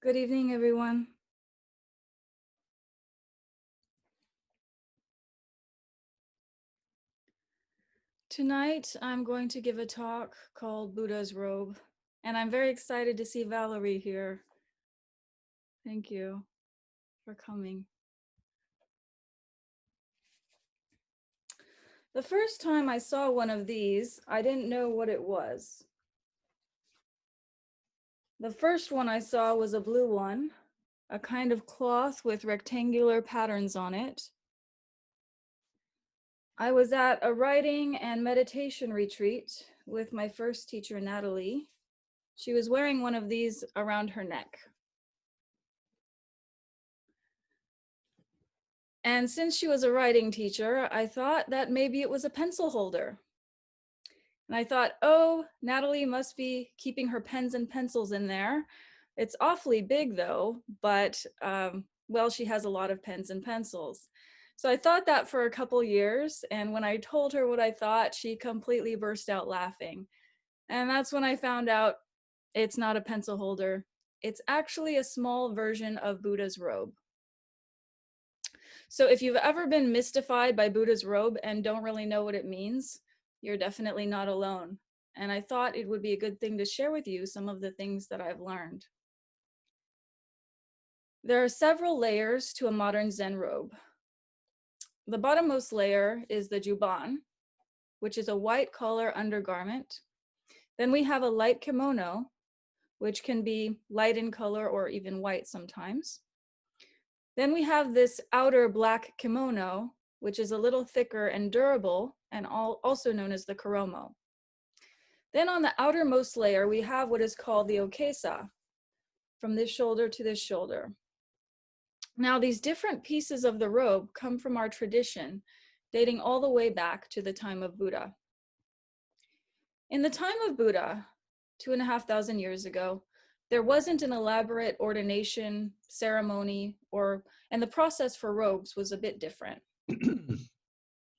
Good evening, everyone. Tonight, I'm going to give a talk called Buddha's Robe, and I'm very excited to see Valerie here. Thank you for coming. The first time I saw one of these, I didn't know what it was. The first one I saw was a blue one, a kind of cloth with rectangular patterns on it. I was at a writing and meditation retreat with my first teacher, Natalie. She was wearing one of these around her neck. And since she was a writing teacher, I thought that maybe it was a pencil holder. And I thought, oh, Natalie must be keeping her pens and pencils in there. It's awfully big though, but well, she has a lot of pens and pencils. So I thought that for a couple years. And when I told her what I thought, she completely burst out laughing. And that's when I found out it's not a pencil holder. It's actually a small version of Buddha's robe. So if you've ever been mystified by Buddha's robe and don't really know what it means, you're definitely not alone. And I thought it would be a good thing to share with you some of the things that I've learned. There are several layers to a modern Zen robe. The bottommost layer is the juban, which is a white collar undergarment. Then we have a light kimono, which can be light in color or even white sometimes. Then we have this outer black kimono, which is a little thicker and durable, and also known as the koromo. Then on the outermost layer, we have what is called the okesa, from this shoulder to this shoulder. Now, these different pieces of the robe come from our tradition, dating all the way back to the time of Buddha. In the time of Buddha, 2,500 years ago, there wasn't an elaborate ordination ceremony, and the process for robes was a bit different.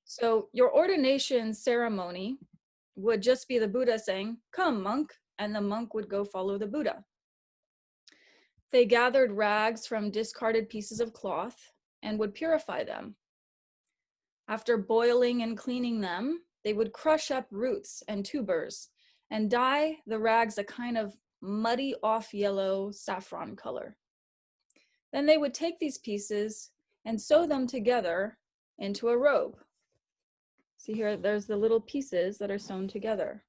So your ordination ceremony would just be the Buddha saying, "Come, monk," and the monk would go follow the Buddha. They gathered rags from discarded pieces of cloth and would purify them. After boiling and cleaning them, they would crush up roots and tubers and dye the rags a kind of muddy off yellow saffron color. Then they would take these pieces and sew them together into a robe. See here, there's the little pieces that are sewn together.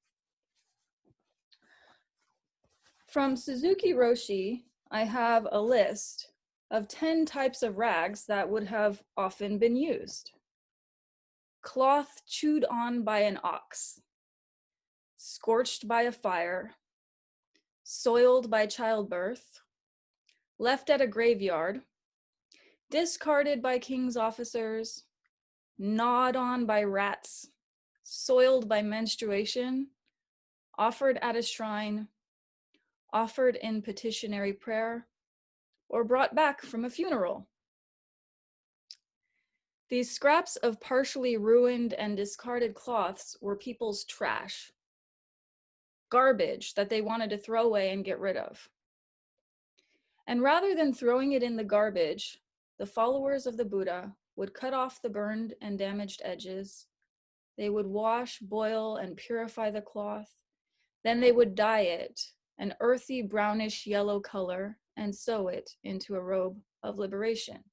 From Suzuki Roshi, I have a list of 10 types of rags that would have often been used. Cloth chewed on by an ox, scorched by a fire, soiled by childbirth, left at a graveyard, discarded by king's officers, gnawed on by rats, soiled by menstruation, offered at a shrine, offered in petitionary prayer, or brought back from a funeral. These scraps of partially ruined and discarded cloths were people's trash, garbage that they wanted to throw away and get rid of. And rather than throwing it in the garbage, the followers of the Buddha would cut off the burned and damaged edges. They would wash, boil, and purify the cloth. Then they would dye it an earthy brownish yellow color and sew it into a robe of liberation.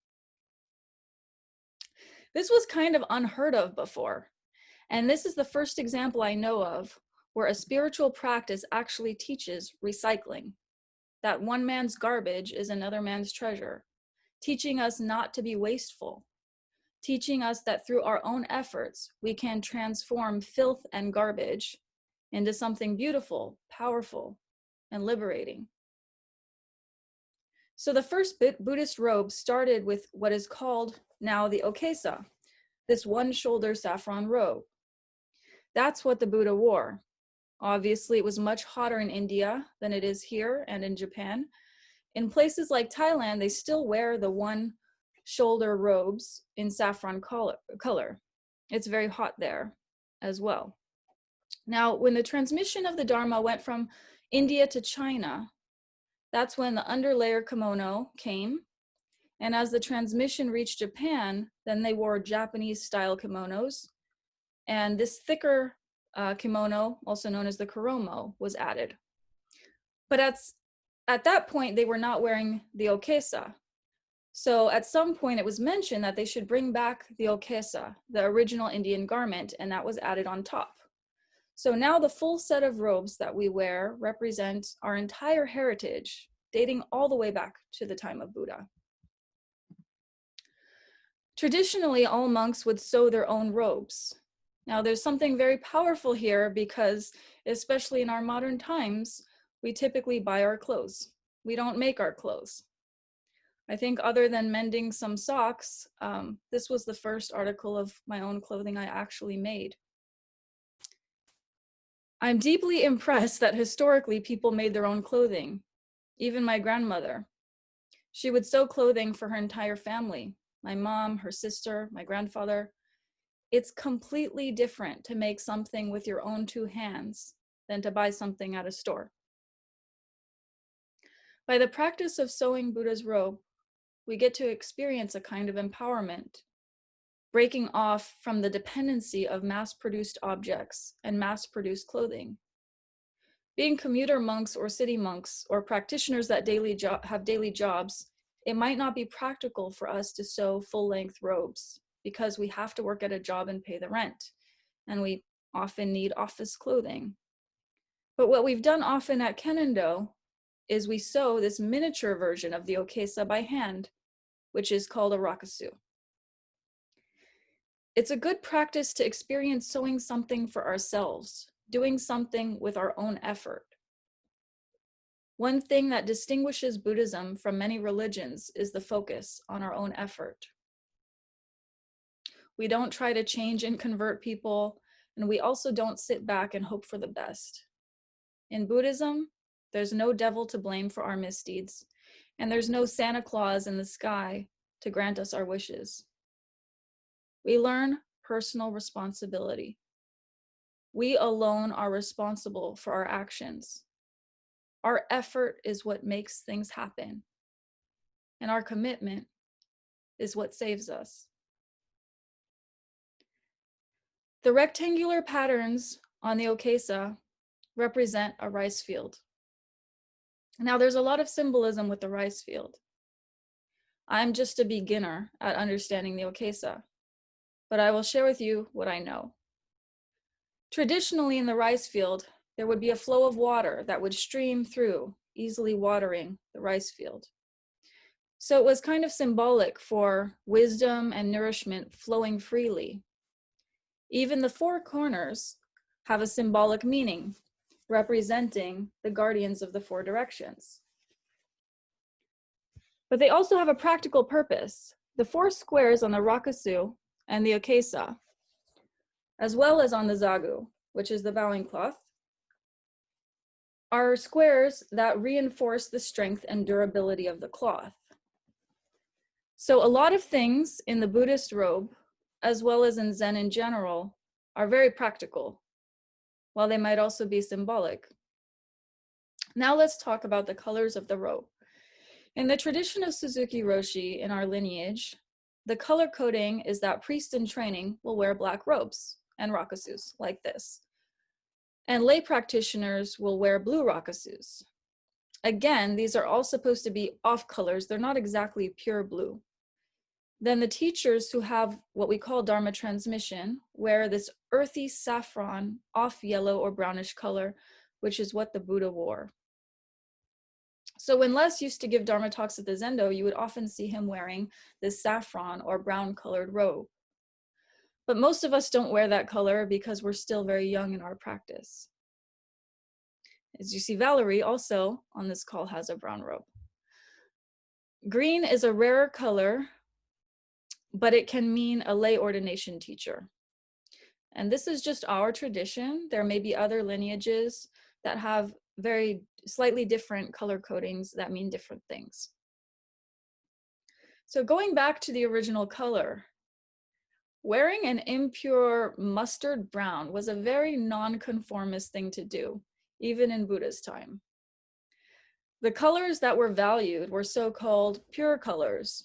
This was kind of unheard of before, and this is the first example I know of where a spiritual practice actually teaches recycling, that one man's garbage is another man's treasure, teaching us not to be wasteful, teaching us that through our own efforts, we can transform filth and garbage into something beautiful, powerful, and liberating. So the first Buddhist robe started with what is called now the okesa, this one-shoulder saffron robe. That's what the Buddha wore. Obviously, it was much hotter in India than it is here and in Japan. In places like Thailand, they still wear the one-shoulder robes in saffron color. It's very hot there as well. Now, when the transmission of the Dharma went from India to China, That's when the underlayer kimono came. And as the transmission reached Japan, then they wore Japanese style kimonos. And this thicker kimono, also known as the kuromo, was added. But at that point, they were not wearing the okesa. So at some point, it was mentioned that they should bring back the okesa, the original Indian garment, and that was added on top. So now the full set of robes that we wear represent our entire heritage, dating all the way back to the time of Buddha. Traditionally, all monks would sew their own robes. Now, there's something very powerful here because, especially in our modern times, we typically buy our clothes. We don't make our clothes. I think other than mending some socks, this was the first article of my own clothing I actually made. I'm deeply impressed that historically people made their own clothing. Even my grandmother. She would sew clothing for her entire family. My mom, her sister, my grandfather. It's completely different to make something with your own two hands than to buy something at a store. By the practice of sewing Buddha's robe, we get to experience a kind of empowerment, breaking off from the dependency of mass-produced objects and mass-produced clothing. Being commuter monks or city monks or practitioners that have daily jobs, it might not be practical for us to sew full-length robes because we have to work at a job and pay the rent, and we often need office clothing. But what we've done often at Kannon is we sew this miniature version of the okesa by hand, which is called a rakusu. It's a good practice to experience sewing something for ourselves, doing something with our own effort. One thing that distinguishes Buddhism from many religions is the focus on our own effort. We don't try to change and convert people, and we also don't sit back and hope for the best. In Buddhism, there's no devil to blame for our misdeeds, and there's no Santa Claus in the sky to grant us our wishes. We learn personal responsibility. We alone are responsible for our actions. Our effort is what makes things happen, and our commitment is what saves us. The rectangular patterns on the okesa represent a rice field. Now, there's a lot of symbolism with the rice field. I'm just a beginner at understanding the okesa, but I will share with you what I know. Traditionally in the rice field, there would be a flow of water that would stream through, easily watering the rice field. So it was kind of symbolic for wisdom and nourishment flowing freely. Even the four corners have a symbolic meaning, representing the guardians of the four directions. But they also have a practical purpose. The four squares on the rakusu and the okesa, as well as on the zagu, which is the bowing cloth, are squares that reinforce the strength and durability of the cloth. So a lot of things in the Buddhist robe, as well as in Zen in general, are very practical, while they might also be symbolic. Now let's talk about the colors of the robe. In the tradition of Suzuki Roshi in our lineage, the color coding is that priests in training will wear black robes and rakusus like this. And lay practitioners will wear blue rakusus. Again, these are all supposed to be off colors. They're not exactly pure blue. Then the teachers who have what we call Dharma transmission wear this earthy saffron, off yellow or brownish color, which is what the Buddha wore. So when Les used to give Dharma talks at the Zendo, you would often see him wearing this saffron or brown colored robe. But most of us don't wear that color because we're still very young in our practice. As you see, Valerie also on this call has a brown robe. Green is a rarer color, but it can mean a lay ordination teacher. And this is just our tradition. There may be other lineages that have very slightly different color codings that mean different things. So going back to the original color, wearing an impure mustard brown was a very non-conformist thing to do, even in Buddha's time. The colors that were valued were so-called pure colors,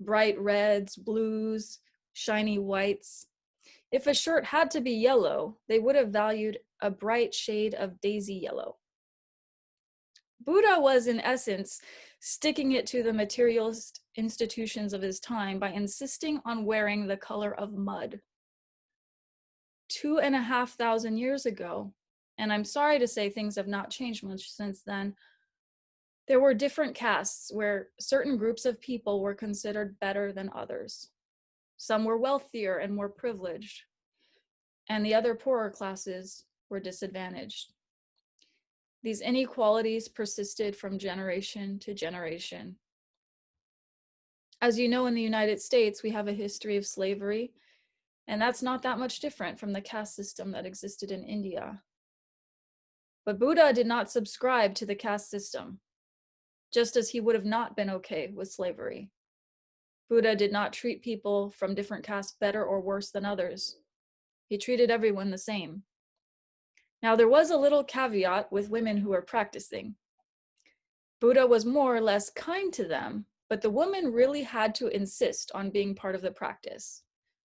bright reds, blues, shiny whites. If a shirt had to be yellow, they would have valued a bright shade of daisy yellow. Buddha was, in essence, sticking it to the materialist institutions of his time by insisting on wearing the color of mud. 2,500 years ago, and I'm sorry to say things have not changed much since then, there were different castes where certain groups of people were considered better than others. Some were wealthier and more privileged, and the other poorer classes were disadvantaged. These inequalities persisted from generation to generation. As you know, in the United States, we have a history of slavery, and that's not that much different from the caste system that existed in India. But Buddha did not subscribe to the caste system, just as he would have not been okay with slavery. Buddha did not treat people from different castes better or worse than others. He treated everyone the same. Now, there was a little caveat with women who were practicing. Buddha was more or less kind to them, but the women really had to insist on being part of the practice,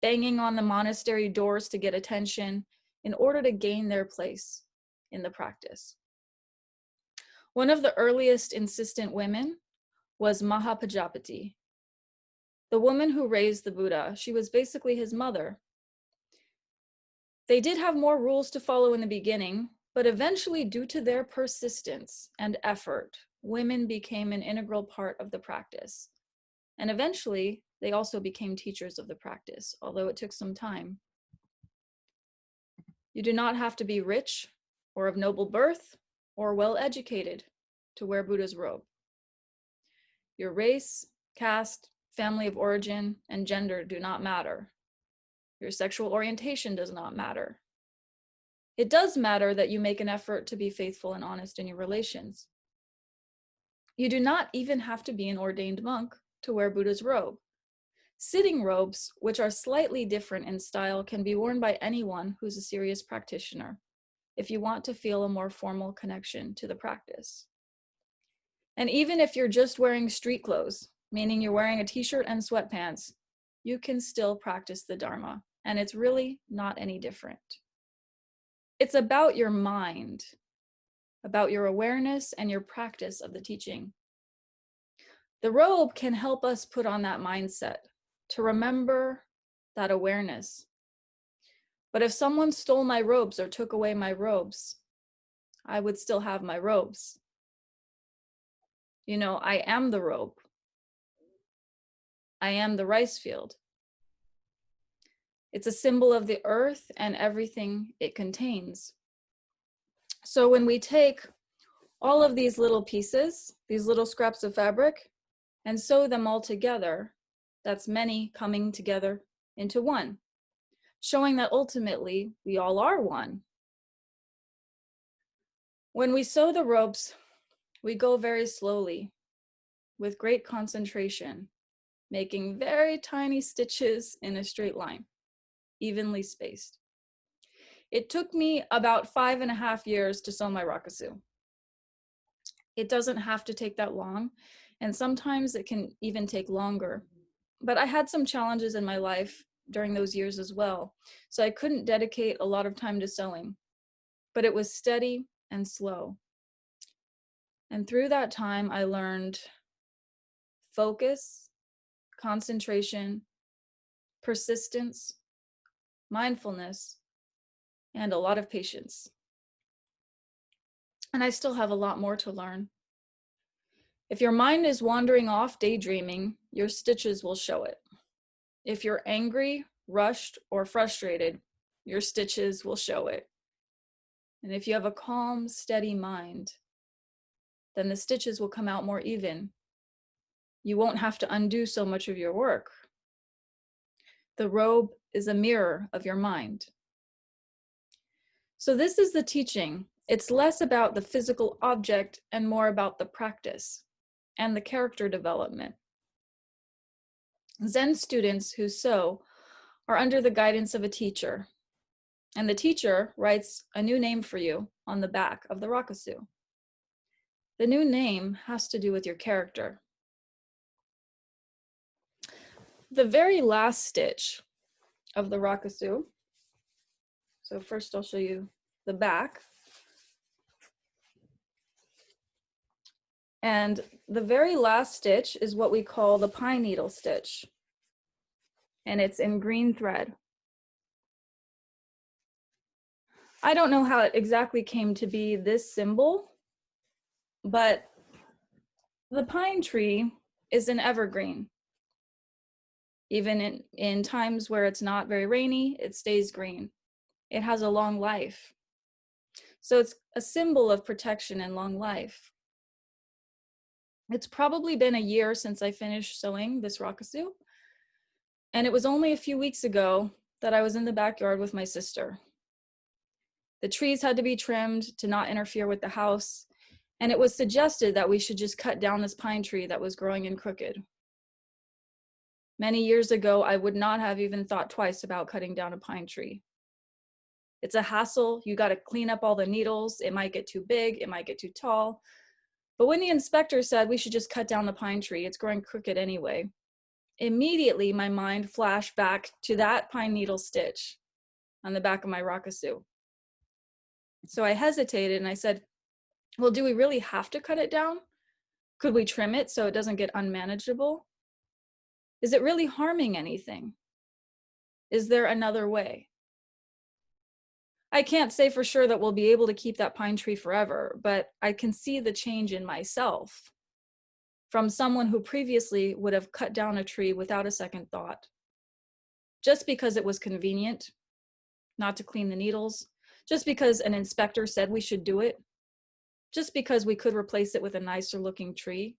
banging on the monastery doors to get attention in order to gain their place in the practice. One of the earliest insistent women was Mahapajapati. The woman who raised the Buddha, she was basically his mother. They did have more rules to follow in the beginning, but eventually, due to their persistence and effort, women became an integral part of the practice. And eventually, they also became teachers of the practice, although it took some time. You do not have to be rich or of noble birth or well-educated to wear Buddha's robe. Your race, caste, family of origin, and gender do not matter. Your sexual orientation does not matter. It does matter that you make an effort to be faithful and honest in your relations. You do not even have to be an ordained monk to wear Buddha's robe. Sitting robes, which are slightly different in style, can be worn by anyone who's a serious practitioner if you want to feel a more formal connection to the practice. And even if you're just wearing street clothes, meaning you're wearing a t-shirt and sweatpants, you can still practice the Dharma, and it's really not any different. It's about your mind, about your awareness and your practice of the teaching. The robe can help us put on that mindset, to remember that awareness. But if someone stole my robes or took away my robes, I would still have my robes. You know, I am the robe. I am the rice field. It's a symbol of the earth and everything it contains. So when we take all of these little pieces, these little scraps of fabric, and sew them all together, that's many coming together into one, showing that ultimately we all are one. When we sew the ropes, we go very slowly with great concentration, making very tiny stitches in a straight line, evenly spaced. It took me about 5.5 years to sew my rakusu. It doesn't have to take that long, and sometimes it can even take longer. But I had some challenges in my life during those years as well, so I couldn't dedicate a lot of time to sewing, but it was steady and slow. And through that time, I learned focus, concentration, persistence, mindfulness, and a lot of patience. And I still have a lot more to learn. If your mind is wandering off daydreaming, your stitches will show it. If you're angry, rushed, or frustrated, your stitches will show it. And if you have a calm, steady mind, then the stitches will come out more even. You won't have to undo so much of your work. The robe is a mirror of your mind. So this is the teaching. It's less about the physical object and more about the practice and the character development. Zen students who sew are under the guidance of a teacher, and the teacher writes a new name for you on the back of the rakusu. The new name has to do with your character. The very last stitch of the rakusu, so first I'll show you the back. And the very last stitch is what we call the pine needle stitch. And it's in green thread. I don't know how it exactly came to be this symbol, but the pine tree is an evergreen. Even in times where it's not very rainy, it stays green. It has a long life. So it's a symbol of protection and long life. It's probably been a year since I finished sewing this rakusu. And it was only a few weeks ago that I was in the backyard with my sister. The trees had to be trimmed to not interfere with the house. And it was suggested that we should just cut down this pine tree that was growing in crooked. Many years ago, I would not have even thought twice about cutting down a pine tree. It's a hassle. You got to clean up all the needles. It might get too big. It might get too tall. But when the inspector said we should just cut down the pine tree, it's growing crooked anyway, immediately my mind flashed back to that pine needle stitch on the back of my rakusu. So I hesitated and I said, well, do we really have to cut it down? Could we trim it so it doesn't get unmanageable? Is it really harming anything? Is there another way? I can't say for sure that we'll be able to keep that pine tree forever, but I can see the change in myself from someone who previously would have cut down a tree without a second thought, just because it was convenient not to clean the needles, just because an inspector said we should do it, just because we could replace it with a nicer looking tree.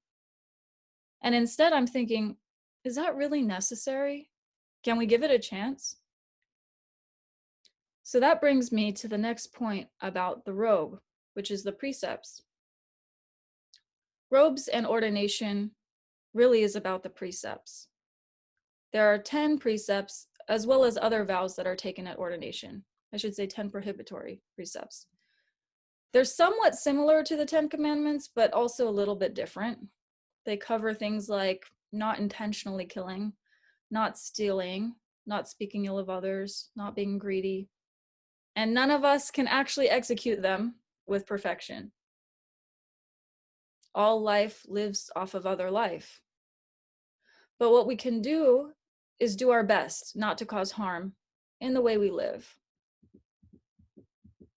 And instead I'm thinking, is that really necessary? Can we give it a chance? So that brings me to the next point about the robe, which is the precepts. Robes and ordination really is about the precepts. There are 10 precepts as well as other vows that are taken at ordination. I should say 10 prohibitory precepts. They're somewhat similar to the 10 commandments, but also a little bit different. They cover things like not intentionally killing, not stealing, not speaking ill of others, not being greedy. And none of us can actually execute them with perfection. All life lives off of other life. But what we can do is do our best not to cause harm in the way we live.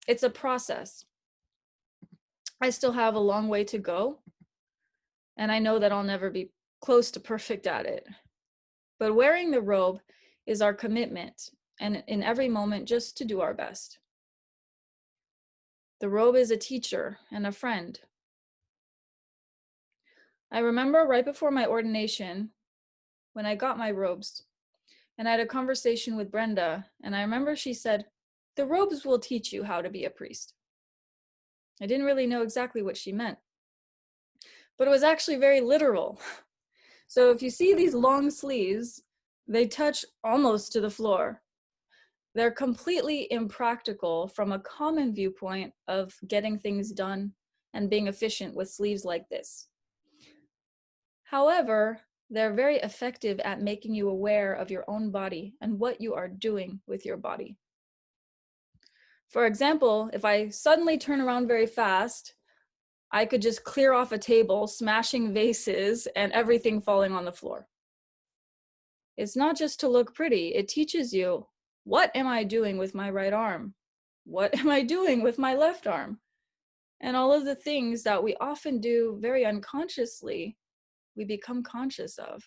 It's a process. I still have a long way to go, and I know that I'll never be close to perfect at it. But wearing the robe is our commitment, and in every moment, just to do our best. The robe is a teacher and a friend. I remember right before my ordination, when I got my robes, and I had a conversation with Brenda, and I remember she said, the robes will teach you how to be a priest. I didn't really know exactly what she meant, but it was actually very literal. So if you see these long sleeves, they touch almost to the floor. They're completely impractical from a common viewpoint of getting things done and being efficient with sleeves like this. However, they're very effective at making you aware of your own body and what you are doing with your body. For example, if I suddenly turn around very fast, I could just clear off a table, smashing vases and everything falling on the floor. It's not just to look pretty. It teaches you, what am I doing with my right arm? What am I doing with my left arm? And all of the things that we often do very unconsciously, we become conscious of.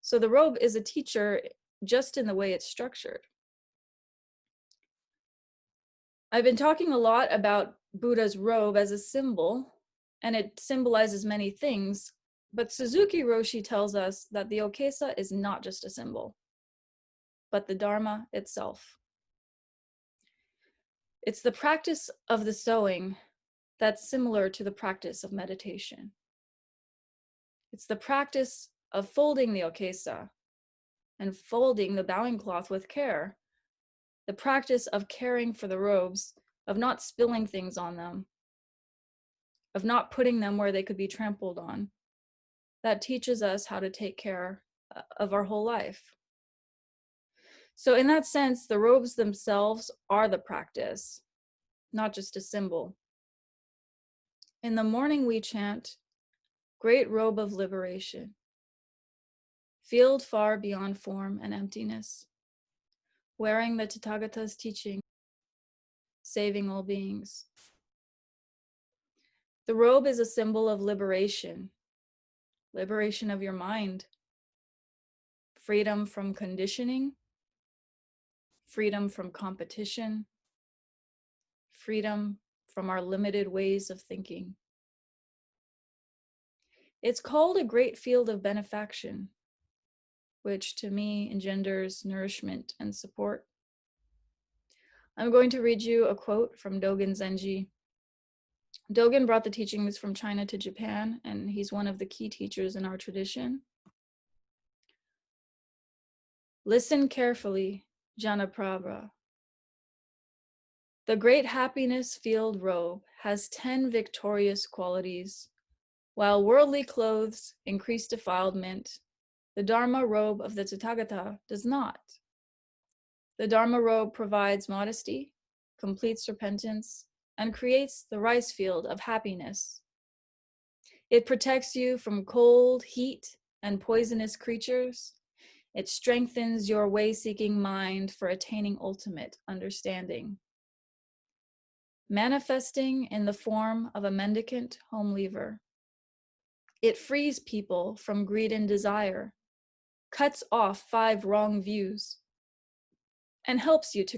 So the robe is a teacher just in the way it's structured. I've been talking a lot about Buddha's robe as a symbol, and it symbolizes many things, but Suzuki Roshi tells us that the okesa is not just a symbol, but the Dharma itself. It's the practice of the sewing that's similar to the practice of meditation. It's the practice of folding the okesa and folding the bowing cloth with care. The practice of caring for the robes, of not spilling things on them, of not putting them where they could be trampled on. That teaches us how to take care of our whole life. So in that sense, the robes themselves are the practice, not just a symbol. In the morning we chant, "Great robe of liberation, field far beyond form and emptiness, wearing the Tathagata's teaching, saving all beings." The robe is a symbol of liberation, liberation of your mind, freedom from conditioning, freedom from competition, freedom from our limited ways of thinking. It's called a great field of benefaction, which to me engenders nourishment and support. I'm going to read you a quote from Dogen Zenji. Dogen brought the teachings from China to Japan, and he's one of the key teachers in our tradition. Listen carefully, Janaprabha. The great happiness field robe has 10 victorious qualities. While worldly clothes increase defilement, the Dharma robe of the Tathagata does not. The Dharma robe provides modesty, completes repentance, and creates the rice field of happiness. It protects you from cold, heat, and poisonous creatures. It strengthens your way-seeking mind for attaining ultimate understanding. Manifesting in the form of a mendicant home leaver, it frees people from greed and desire, cuts off 5 wrong views, and helps you to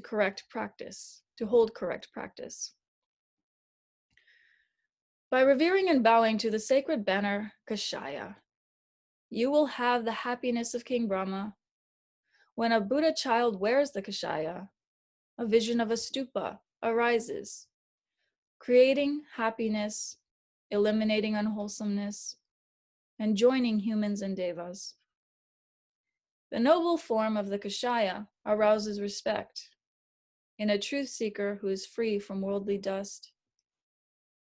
hold correct practice. By revering and bowing to the sacred banner Kashaya, you will have the happiness of King Brahma. When a Buddha child wears the Kashaya, a vision of a stupa arises, creating happiness, eliminating unwholesomeness, and joining humans and devas. The noble form of the Kashaya arouses respect in a truth seeker who is free from worldly dust.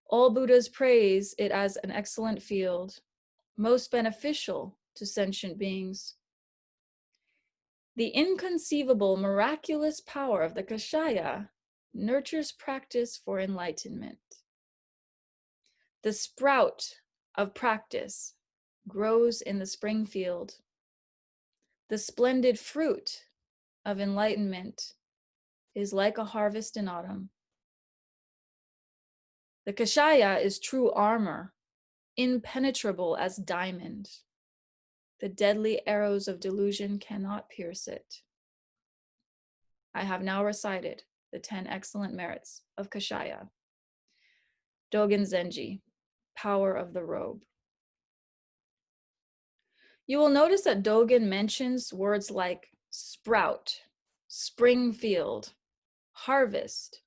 All Buddhas praise it as an excellent field, most beneficial to sentient beings. The inconceivable, miraculous power of the Kashaya nurtures practice for enlightenment. The sprout of practice grows in the spring field. The splendid fruit of enlightenment is like a harvest in autumn. The Kashaya is true armor, impenetrable as diamond. The deadly arrows of delusion cannot pierce it. I have now recited the 10 excellent merits of Kashaya. Dogen Zenji, Power of the Robe. You will notice that Dogen mentions words like sprout, spring field, harvest,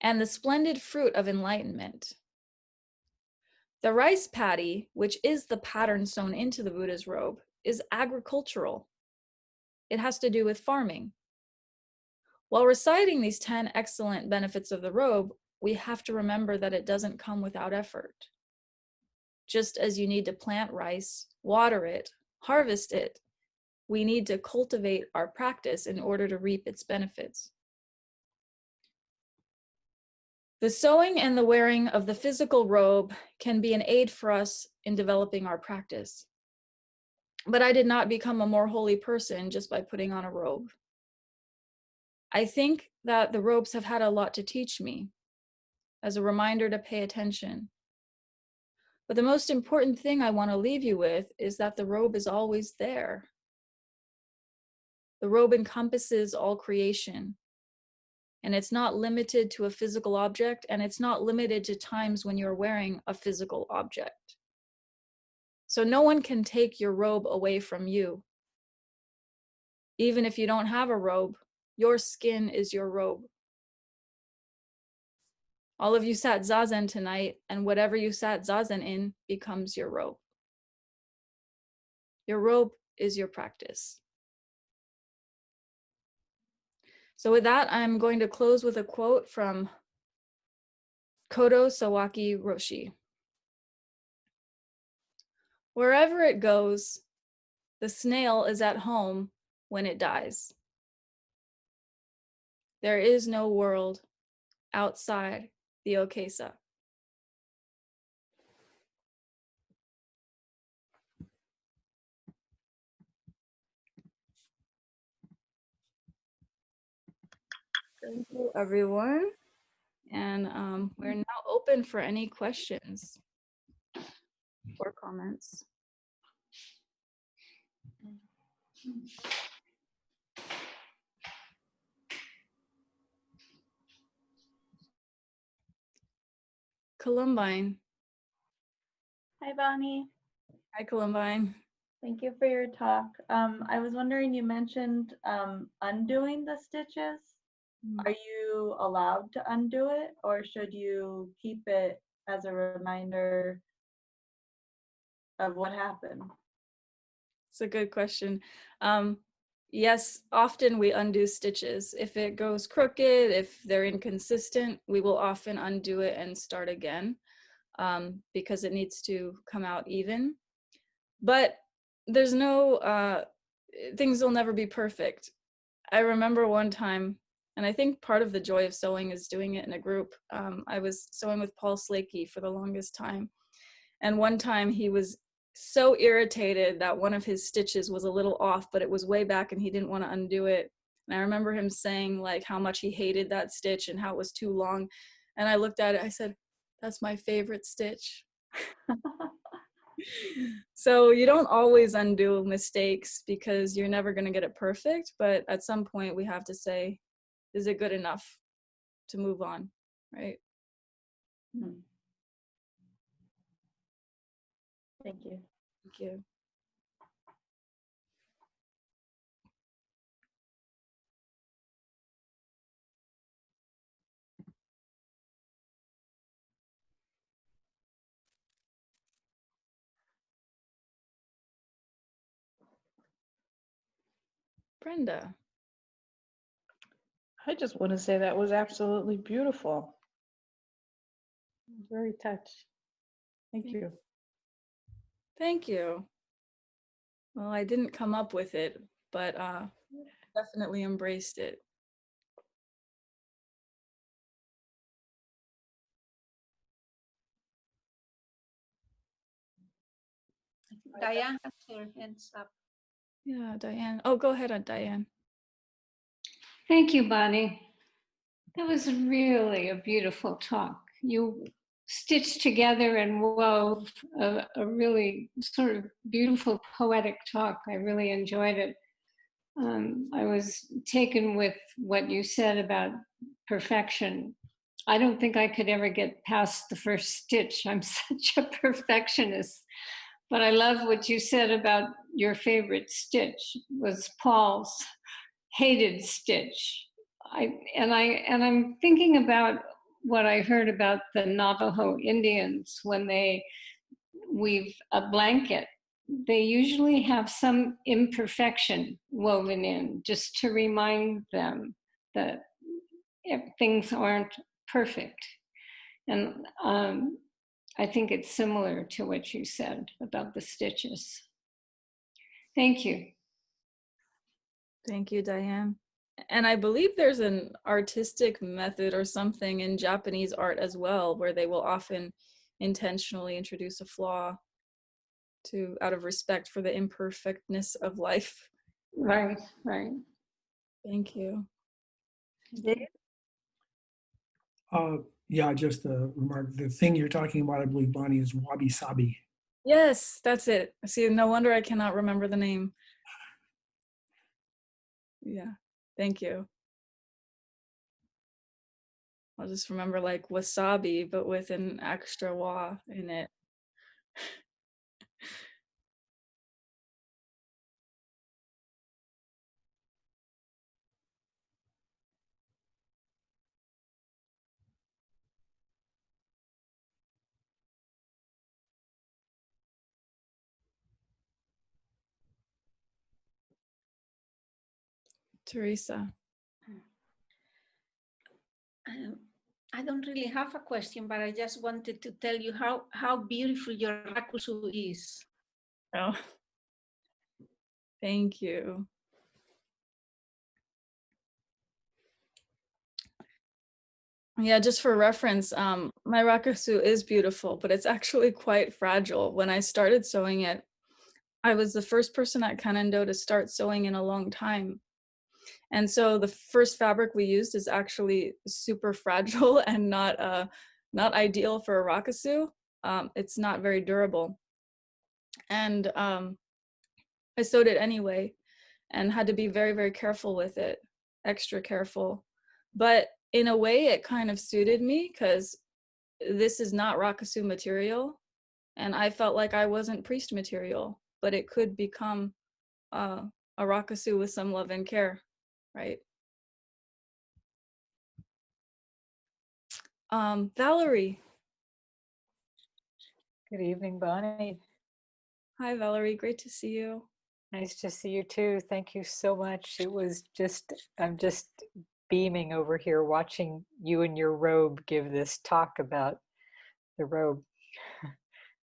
and the splendid fruit of enlightenment. The rice paddy, which is the pattern sewn into the Buddha's robe, is agricultural. It has to do with farming. While reciting these 10 excellent benefits of the robe, we have to remember that it doesn't come without effort. Just as you need to plant rice, water it, harvest it, we need to cultivate our practice in order to reap its benefits. The sewing and the wearing of the physical robe can be an aid for us in developing our practice. But I did not become a more holy person just by putting on a robe. I think that the robes have had a lot to teach me as a reminder to pay attention. But the most important thing I want to leave you with is that the robe is always there. The robe encompasses all creation. And it's not limited to a physical object, and it's not limited to times when you're wearing a physical object. So no one can take your robe away from you. Even if you don't have a robe, your skin is your robe. All of you sat zazen tonight, and whatever you sat zazen in becomes your robe. Your robe is your practice. So with that, I'm going to close with a quote from Kodo Sawaki Roshi. Wherever it goes, the snail is at home when it dies. There is no world outside the Okesa. Thank you, everyone. And we're now open for any questions or comments. Columbine. Hi, Bonnie. Hi, Columbine. Thank you for your talk. I was wondering, you mentioned undoing the stitches. Are you allowed to undo it, or should you keep it as a reminder of what happened? It's a good question. Yes, often we undo stitches. If it goes crooked, if they're inconsistent, we will often undo it and start again because it needs to come out even. But there's no, things will never be perfect. I remember one time, and I think part of the joy of sewing is doing it in a group. I was sewing with Paul Slakey for the longest time. And one time he was so irritated that one of his stitches was a little off, but it was way back and he didn't want to undo it. And I remember him saying like how much he hated that stitch and how it was too long. And I looked at it, I said, that's my favorite stitch. So you don't always undo mistakes because you're never going to get it perfect. But at some point we have to say, is it good enough to move on, right? Thank you. Thank you. Brenda. I just want to say that was absolutely beautiful. Very touched. Thank you. Thank you. Well, I didn't come up with it, but definitely embraced it. Diane has her hands up. Yeah, Diane. Oh, go ahead, Diane. Thank you, Bonnie. That was really a beautiful talk. You stitched together and wove a really sort of beautiful poetic talk. I really enjoyed it. I was taken with what you said about perfection. I don't think I could ever get past the first stitch. I'm such a perfectionist. But I love what you said about your favorite stitch was Paul's hated stitch. I'm thinking about what I heard about the Navajo Indians when they weave a blanket. They usually have some imperfection woven in just to remind them that things aren't perfect. And I think it's similar to what you said about the stitches. Thank you. Thank you, Diane. And I believe there's an artistic method or something in Japanese art as well, where they will often intentionally introduce a flaw out of respect for the imperfectness of life. Right, right. Thank you. Dave? Yeah, just a remark. The thing you're talking about, I believe, Bonnie, is wabi sabi. Yes, that's it. See, no wonder I cannot remember the name. Yeah, thank you. I'll just remember like wasabi, but with an extra wa in it. Teresa. I don't really have a question, but I just wanted to tell you how beautiful your rakusu is. Oh, thank you. Yeah, just for reference, my rakusu is beautiful, but it's actually quite fragile. When I started sewing it, I was the first person at Kannon to start sewing in a long time. And so the first fabric we used is actually super fragile and not ideal for a rakusu. It's not very durable. And I sewed it anyway and had to be very, very careful with it, extra careful. But in a way, it kind of suited me because this is not rakusu material. And I felt like I wasn't priest material, but it could become a rakusu with some love and care, right? Valerie. Good evening, Bonnie. Hi, Valerie. Great to see you. Nice to see you too. Thank you so much. It was just, I'm just beaming over here watching you and your robe give this talk about the robe.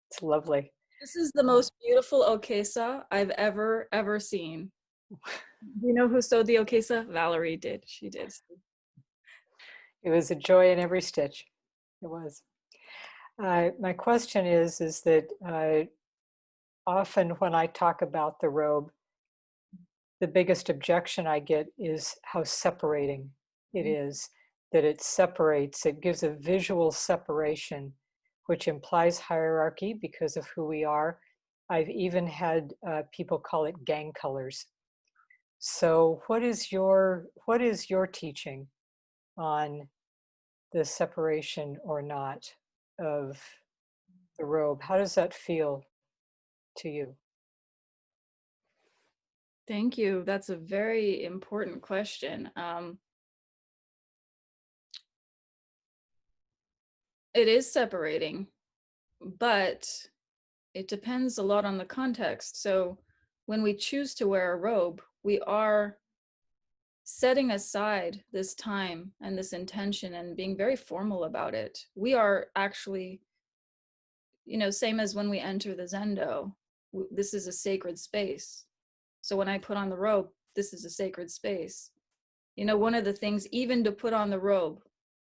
It's lovely. This is the most beautiful okesa I've ever seen. Do you know who sewed the okesa? Valerie did. She did. It was a joy in every stitch. It was. My question is that often when I talk about the robe, the biggest objection I get is how separating it is, that it separates, it gives a visual separation, which implies hierarchy because of who we are. I've even had people call it gang colors. So what is your teaching on the separation or not of the robe? How does that feel to you? Thank you. That's a very important question. It is separating, but it depends a lot on the context. So when we choose to wear a robe, we are setting aside this time and this intention and being very formal about it. We are actually, same as when we enter the zendo, this is a sacred space. So when I put on the robe, this is a sacred space. One of the things, even to put on the robe,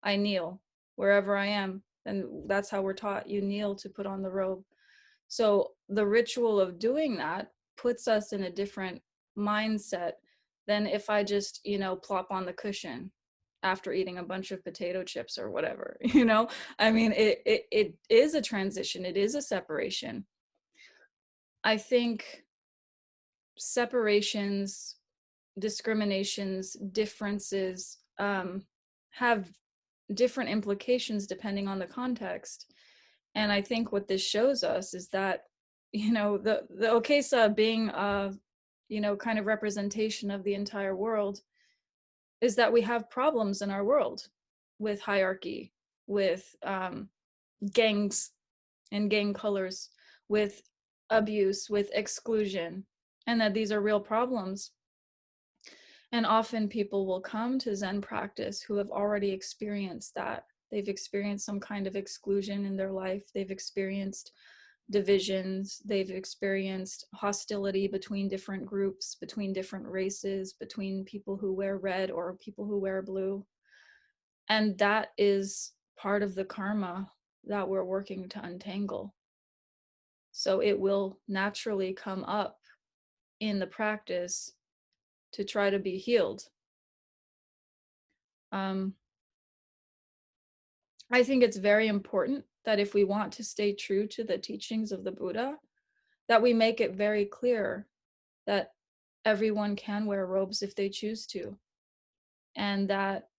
I kneel wherever I am. And that's how we're taught. You kneel to put on the robe. So the ritual of doing that puts us in a different mindset than if I just, plop on the cushion after eating a bunch of potato chips or whatever, I mean, it is a transition. It is a separation. I think separations, discriminations, differences have different implications depending on the context. And I think what this shows us is that, the okesa being a, kind of representation of the entire world, is that we have problems in our world with hierarchy, with gangs and gang colors, with abuse, with exclusion, and that these are real problems. And often people will come to Zen practice who have already experienced that. They've experienced some kind of exclusion in their life. They've experienced divisions. They've experienced hostility between different groups, between different races, between people who wear red or people who wear blue. And that is part of the karma that we're working to untangle. So it will naturally come up in the practice to try to be healed. I think it's very important that if we want to stay true to the teachings of the Buddha, that we make it very clear that everyone can wear robes if they choose to, and that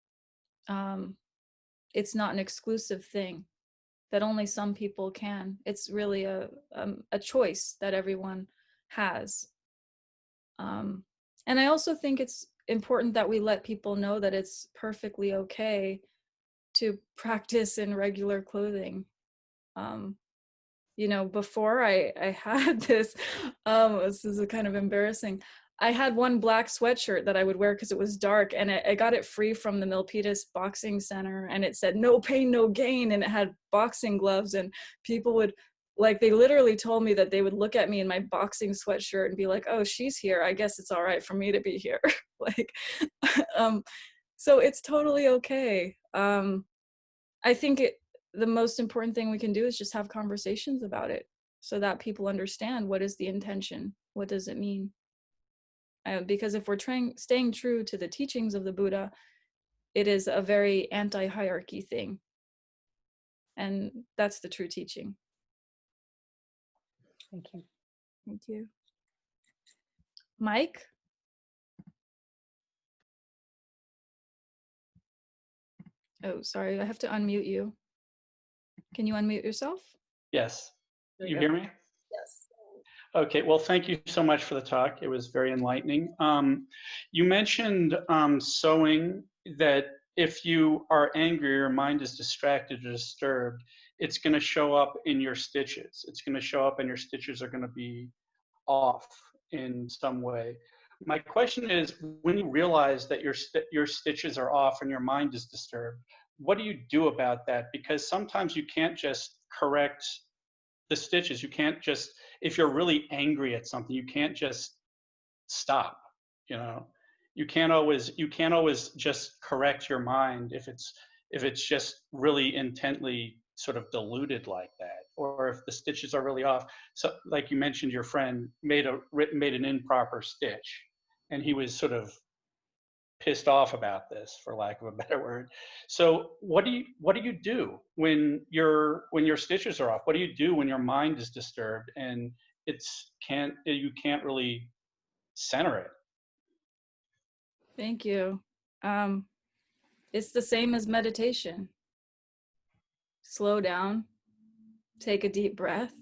it's not an exclusive thing, that only some people can. It's really a choice that everyone has. And I also think it's important that we let people know that it's perfectly okay to practice in regular clothing. Before I had this, this is kind of embarrassing. I had one black sweatshirt that I would wear because it was dark, and I got it free from the Milpitas Boxing Center, and it said "No pain, no gain," and it had boxing gloves, and people would, like, they literally told me that they would look at me in my boxing sweatshirt and be like, "Oh, she's here. I guess it's all right for me to be here." Like, so it's totally okay. I think the most important thing we can do is just have conversations about it so that people understand what is the intention, what does it mean. Because if we're staying true to the teachings of the Buddha, it is a very anti-hierarchy thing. And that's the true teaching. Thank you. Thank you. Mike? Oh, sorry, I have to unmute you. Can you unmute yourself? Yes. There You you hear me? Yes. Okay, well, thank you so much for the talk. It was very enlightening. You mentioned sewing, that if you are angry, your mind is distracted or disturbed, it's going to show up in your stitches. It's going to show up and your stitches are going to be off in some way. My question is, when you realize that your stitches are off and your mind is disturbed, what do you do about that? Because sometimes you can't just correct the stitches. You can't just, if you're really angry at something, you can't just stop, you know. You can't always just correct your mind if it's just really intently sort of diluted like that, or if the stitches are really off. So like you mentioned, your friend made an improper stitch, and he was sort of pissed off about this, for lack of a better word. So what do you do when your stitches are off? What do you do when your mind is disturbed and you can't really center it? Thank you. It's the same as meditation. Slow down, take a deep breath.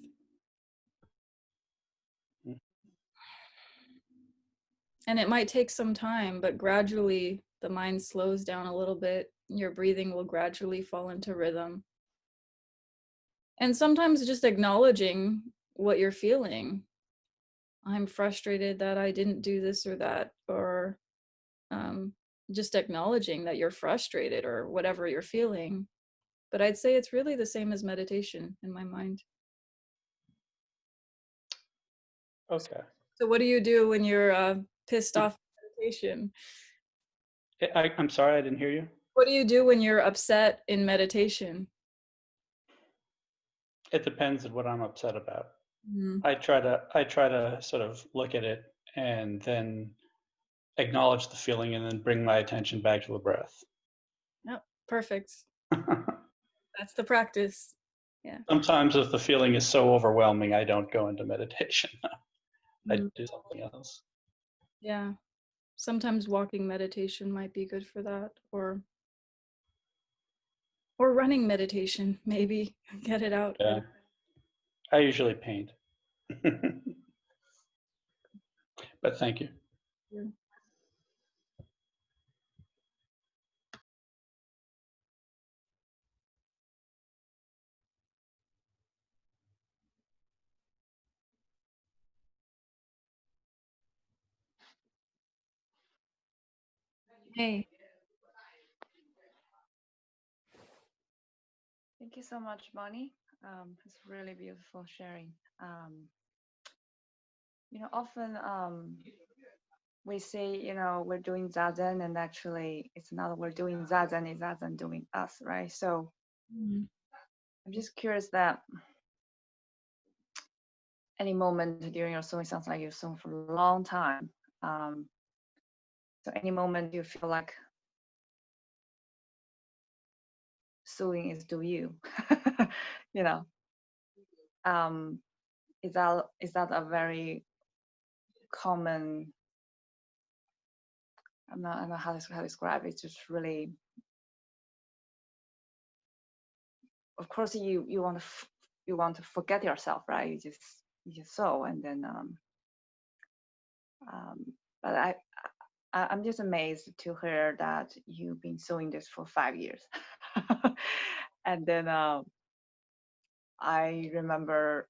And it might take some time, but gradually the mind slows down a little bit. Your breathing will gradually fall into rhythm. And sometimes just acknowledging what you're feeling. I'm frustrated that I didn't do this or that, or just acknowledging that you're frustrated or whatever you're feeling. But I'd say it's really the same as meditation in my mind. Okay. So what do you do when you're pissed off in meditation? I'm sorry, I didn't hear you. What do you do when you're upset in meditation? It depends on what I'm upset about. Mm. I try to sort of look at it and then acknowledge the feeling and then bring my attention back to the breath. Yep, perfect. That's the practice. Yeah. Sometimes if the feeling is so overwhelming, I don't go into meditation. I Mm. do something else. Yeah. Sometimes walking meditation might be good for that, or running meditation, maybe. Get it out. Yeah. I usually paint. But thank you. Yeah. Hey. Thank you so much, Bonnie. It's really beautiful sharing. Often we say, we're doing zazen, and actually it's not we're doing zazen, it's zazen doing us, right? So I'm just curious that any moment during your sewing, sounds like you've sewn for a long time. So any moment you feel like sewing is do you, is that a very common, I don't know how to describe it. It's just really, of course, you want to forget yourself, right? You just sew, and then but I'm just amazed to hear that you've been sewing this for 5 years. And then I remember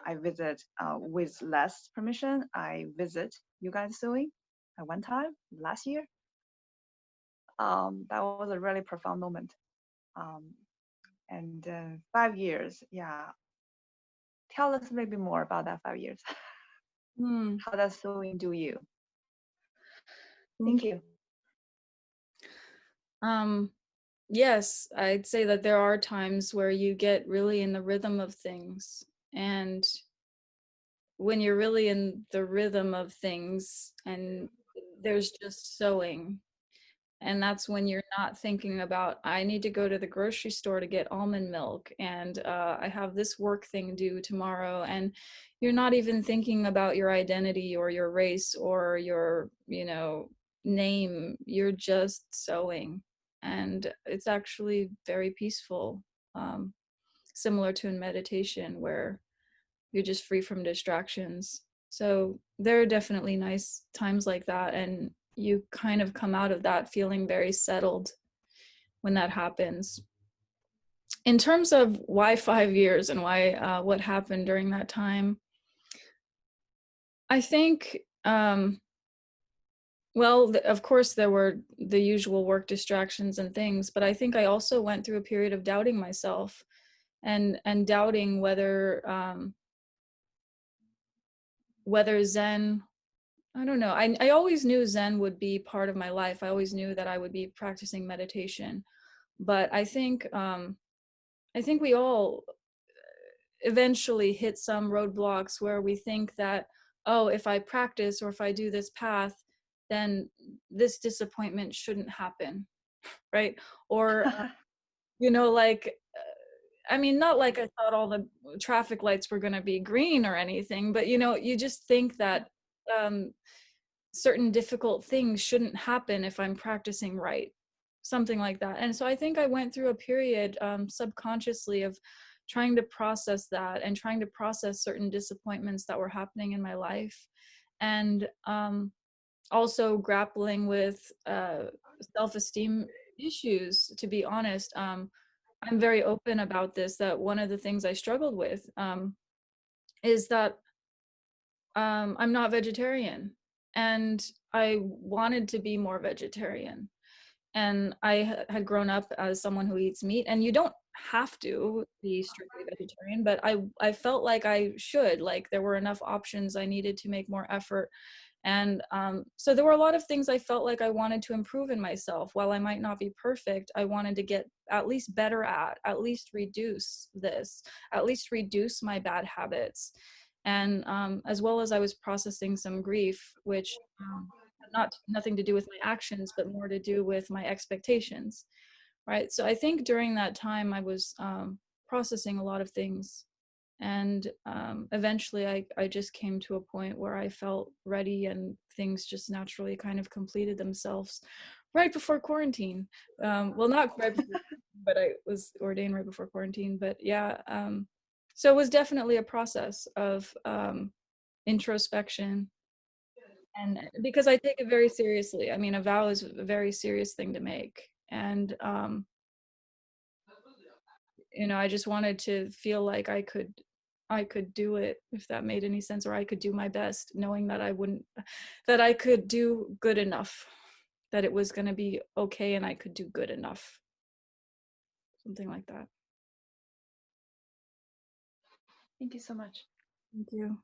I visit with less permission. I visit you guys sewing at one time last year. That was a really profound moment. And 5 years, yeah. Tell us maybe more about that 5 years. How does sewing do you? Thank you. Yes, I'd say that there are times where you get really in the rhythm of things. And when you're really in the rhythm of things and there's just sewing, and that's when you're not thinking about, I need to go to the grocery store to get almond milk, and I have this work thing due tomorrow, and you're not even thinking about your identity or your race or your, name. You're just sewing, and it's actually very peaceful, similar to in meditation where you're just free from distractions. So there are definitely nice times like that, and you kind of come out of that feeling very settled when that happens. In terms of why 5 years and why what happened during that time, I think, well, of course there were the usual work distractions and things, but I think I also went through a period of doubting myself and doubting whether Zen, I don't know. I always knew Zen would be part of my life. I always knew that I would be practicing meditation, but I think we all eventually hit some roadblocks where we think that, oh, if I practice or if I do this path, then this disappointment shouldn't happen, right? Or I mean, not like I thought all the traffic lights were going to be green or anything, but you just think that certain difficult things shouldn't happen if I'm practicing right, something like that. And so I think I went through a period subconsciously of trying to process that and trying to process certain disappointments that were happening in my life, and also grappling with self-esteem issues, to be honest. I'm very open about this, that one of the things I struggled with is that I'm not vegetarian, and I wanted to be more vegetarian. And I had grown up as someone who eats meat, and you don't have to be strictly vegetarian, but I felt like I should, like there were enough options. I needed to make more effort. And so there were a lot of things I felt like I wanted to improve in myself. While I might not be perfect, I wanted to get at least better at least reduce this, at least reduce my bad habits. And as well as I was processing some grief, which had nothing to do with my actions, but more to do with my expectations, right? So I think during that time I was processing a lot of things. And eventually I just came to a point where I felt ready, and things just naturally kind of completed themselves right before quarantine. Well, not right before, but I was ordained right before quarantine. But yeah, so it was definitely a process of introspection. And because I take it very seriously. I mean, a vow is a very serious thing to make. And I just wanted to feel like I could do it, if that made any sense, or I could do my best, knowing that I could do good enough, that it was going to be okay and I could do good enough. Something like that. Thank you so much. Thank you.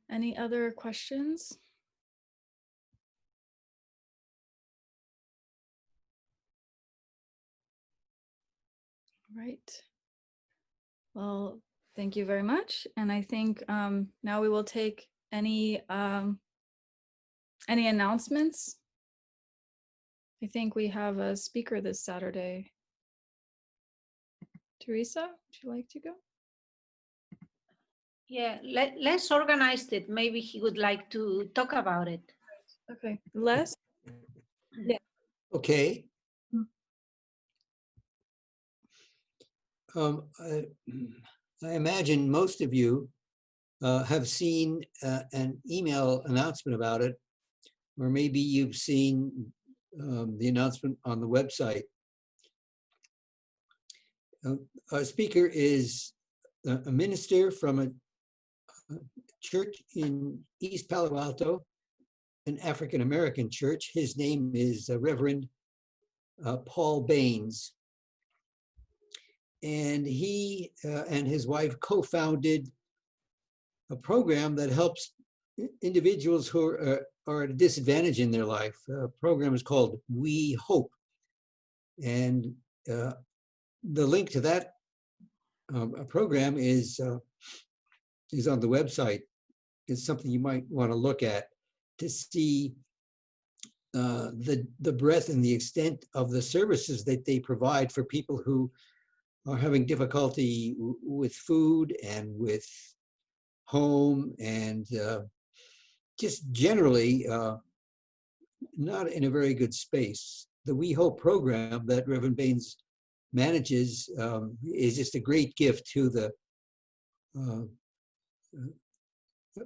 Any other questions? Right. Well, thank you very much. And I think now we will take any announcements. I think we have a speaker this Saturday. Teresa, would you like to go? Yeah, let's organize it. Maybe he would like to talk about it. Okay, Les? Yeah. Okay. I imagine most of you have seen an email announcement about it, or maybe you've seen the announcement on the website. Our speaker is a minister from a church in East Palo Alto, an African-American church. His name is Reverend Paul Baines. And he and his wife co-founded a program that helps individuals who are at a disadvantage in their life. The program is called We Hope. And the link to that program is on the website. It's something you might want to look at to see the breadth and the extent of the services that they provide for people who are having difficulty with food and with home and just generally not in a very good space. The We Hope program that Reverend Baines manages is just a great gift to the,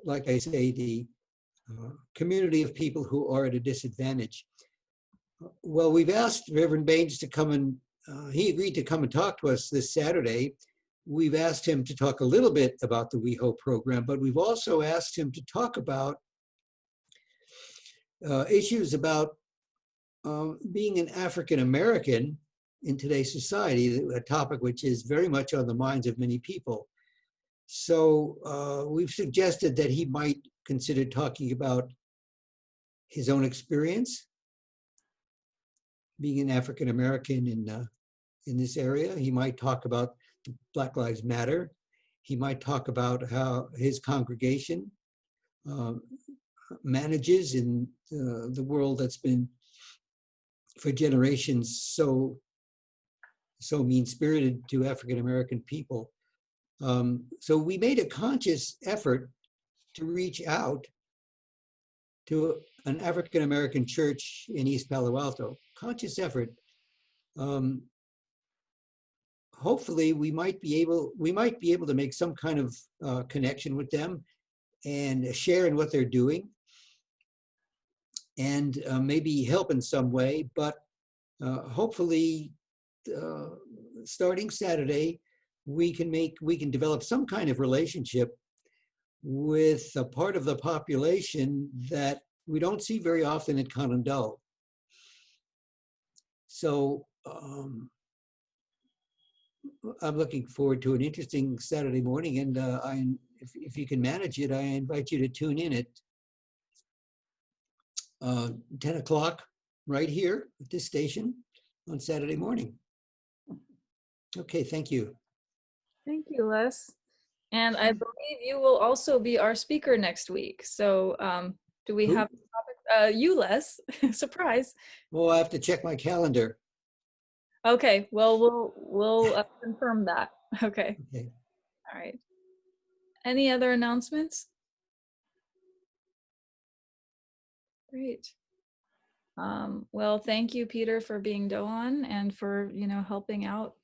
like I say, the community of people who are at a disadvantage. Well, we've asked Reverend Baines to come and, he agreed to come and talk to us this Saturday. We've asked him to talk a little bit about the We Hope program, but we've also asked him to talk about issues about being an African American in today's society, a topic which is very much on the minds of many people. So we've suggested that he might consider talking about his own experience being an African American in this area. He might talk about Black Lives Matter. He might talk about how his congregation manages in the world that's been for generations so mean-spirited to African American people. So we made a conscious effort to reach out to an African American church in East Palo Alto. Conscious effort. Hopefully, we might be able to make some kind of connection with them and share in what they're doing, and maybe help in some way. But hopefully, starting Saturday, we can develop some kind of relationship with a part of the population that we don't see very often at Kannon. So I'm looking forward to an interesting Saturday morning, and if you can manage it, I invite you to tune in at 10 o'clock right here at this station on Saturday morning. Okay, thank you. Thank you, Les. And I believe you will also be our speaker next week. So do we have a topic? You, Les, surprise. Well, I have to check my calendar. Okay, well, we'll confirm that. Okay. Okay. All right. Any other announcements? Great. Well, thank you, Peter, for being Doan and for, helping out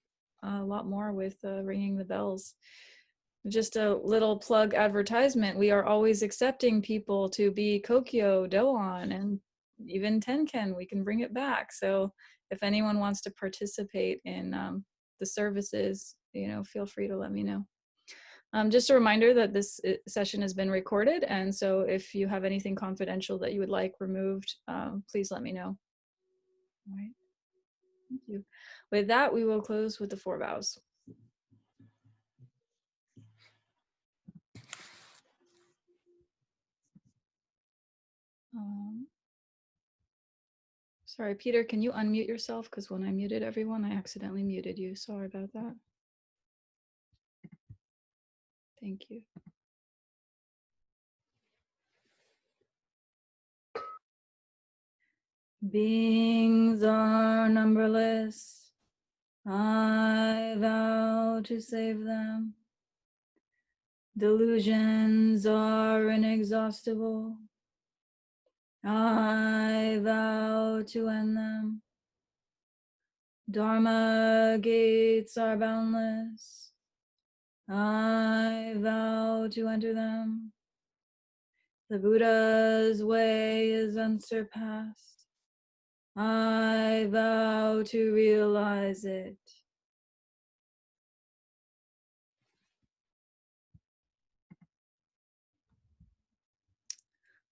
a lot more with ringing the bells. Just a little plug advertisement. We are always accepting people to be Kokyo, Doan, and even Tenken. We can bring it back. So if anyone wants to participate in the services, feel free to let me know. Just a reminder that this session has been recorded, and so if you have anything confidential that you would like removed, please let me know. All right. Thank you. With that, we will close with the 4 vows. Sorry, Peter, can you unmute yourself? Because when I muted everyone, I accidentally muted you. Sorry about that. Thank you. Beings are numberless. I vow to save them. Delusions are inexhaustible. I vow to end them. Dharma gates are boundless. I vow to enter them. The Buddha's way is unsurpassed. I vow to realize it.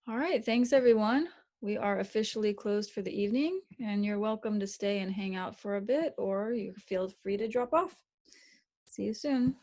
All right, thanks everyone. We are officially closed for the evening, and you're welcome to stay and hang out for a bit, or you feel free to drop off. See you soon.